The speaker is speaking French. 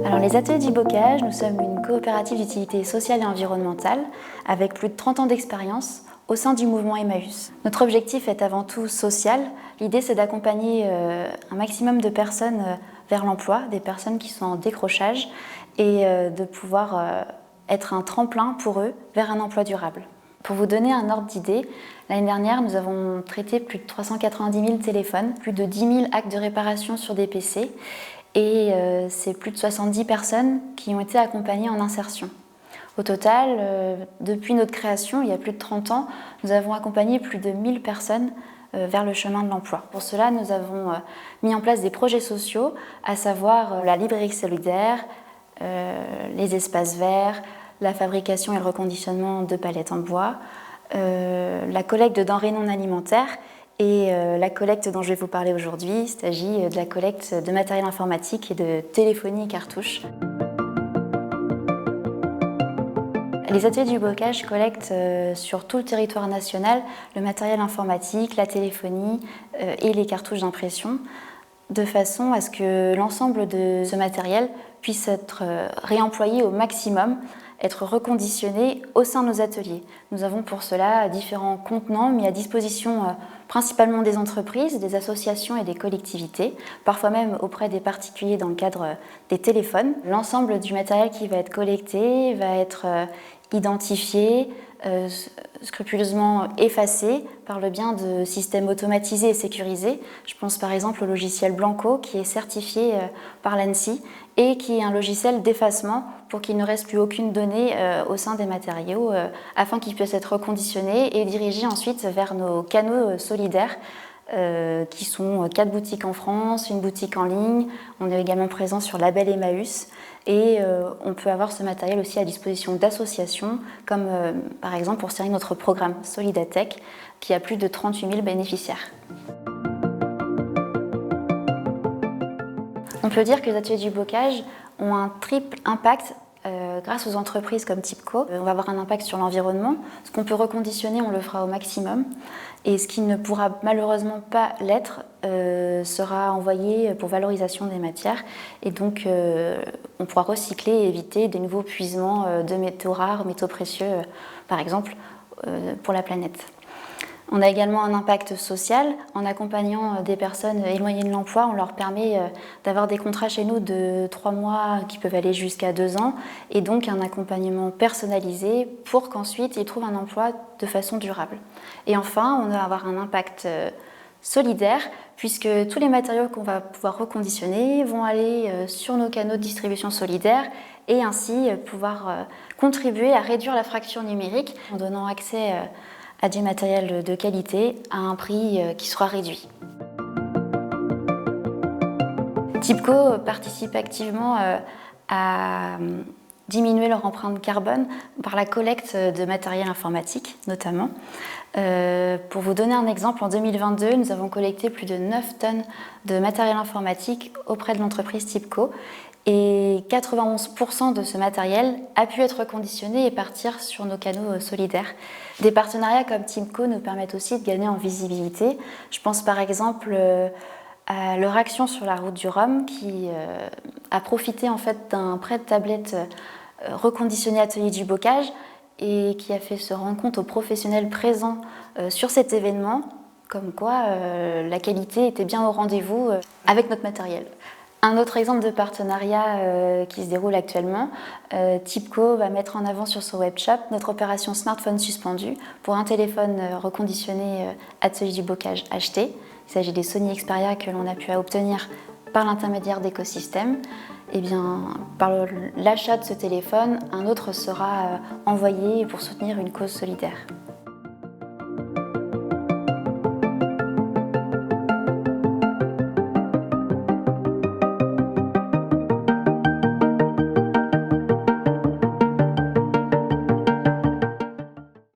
Alors les ateliers du bocage, nous sommes une coopérative d'utilité sociale et environnementale avec plus de 30 ans d'expérience au sein du mouvement Emmaüs. Notre objectif est avant tout social. L'idée c'est d'accompagner un maximum de personnes vers l'emploi, des personnes qui sont en décrochage et de pouvoir être un tremplin pour eux vers un emploi durable. Pour vous donner un ordre d'idée, l'année dernière, nous avons traité plus de 390 000 téléphones, plus de 10 000 actes de réparation sur des PC et c'est plus de 70 personnes qui ont été accompagnées en insertion. Au total, depuis notre création, il y a plus de 30 ans, nous avons accompagné plus de 1000 personnes vers le chemin de l'emploi. Pour cela, nous avons mis en place des projets sociaux, à savoir la librairie solidaire, les espaces verts, la fabrication et le reconditionnement de palettes en bois, la collecte de denrées non alimentaires et la collecte dont je vais vous parler aujourd'hui. Il s'agit de la collecte de matériel informatique et de téléphonie et cartouches. Les ateliers du bocage collectent sur tout le territoire national le matériel informatique, la téléphonie et les cartouches d'impression, de façon à ce que l'ensemble de ce matériel puisse être réemployé au maximum, être reconditionné au sein de nos ateliers. Nous avons pour cela différents contenants mis à disposition principalement des entreprises, des associations et des collectivités, parfois même auprès des particuliers dans le cadre des téléphones. L'ensemble du matériel qui va être collecté va être identifié, scrupuleusement effacé par le biais de systèmes automatisés et sécurisés. Je pense par exemple au logiciel Blanco qui est certifié par l'ANSSI et qui est un logiciel d'effacement pour qu'il ne reste plus aucune donnée au sein des matériaux afin qu'ils puissent être reconditionnés et dirigés ensuite vers nos canaux solidaires qui sont 4 boutiques en France, une boutique en ligne. On est également présent sur Label Emmaüs et on peut avoir ce matériel aussi à disposition d'associations comme par exemple pour servir notre programme Solidatech qui a plus de 38 000 bénéficiaires. On peut dire que les ateliers du bocage ont un triple impact grâce aux entreprises comme TIPCO. On va avoir un impact sur l'environnement. Ce qu'on peut reconditionner, on le fera au maximum. Et ce qui ne pourra malheureusement pas l'être sera envoyé pour valorisation des matières. Et donc, on pourra recycler et éviter des nouveaux puisements de métaux rares, métaux précieux, par exemple, pour la planète. On a également un impact social. En accompagnant des personnes éloignées de l'emploi, on leur permet d'avoir des contrats chez nous de 3 mois qui peuvent aller jusqu'à 2 ans et donc un accompagnement personnalisé pour qu'ensuite ils trouvent un emploi de façon durable. Et enfin, on va avoir un impact solidaire puisque tous les matériaux qu'on va pouvoir reconditionner vont aller sur nos canaux de distribution solidaire et ainsi pouvoir contribuer à réduire la fracture numérique en donnant accès à du matériel de qualité à un prix qui sera réduit. TIPCO participe activement à diminuer leur empreinte carbone par la collecte de matériel informatique notamment. Pour vous donner un exemple, en 2022, nous avons collecté plus de 9 tonnes de matériel informatique auprès de l'entreprise TIPCO et 91% de ce matériel a pu être reconditionné et partir sur nos canaux solidaires. Des partenariats comme TIPCO nous permettent aussi de gagner en visibilité. Je pense par exemple à leur action sur la route du Rhum qui a profité en fait d'un prêt de tablette reconditionné atelier du bocage et qui a fait se rendre compte aux professionnels présents sur cet événement comme quoi la qualité était bien au rendez-vous avec notre matériel. Un autre exemple de partenariat qui se déroule actuellement, TIPCO va mettre en avant sur son webshop notre opération smartphone suspendu pour un téléphone reconditionné atelier du bocage acheté. Il s'agit des Sony Xperia que l'on a pu obtenir par l'intermédiaire d'écosystèmes. Et bien, par l'achat de ce téléphone, un autre sera envoyé pour soutenir une cause solidaire.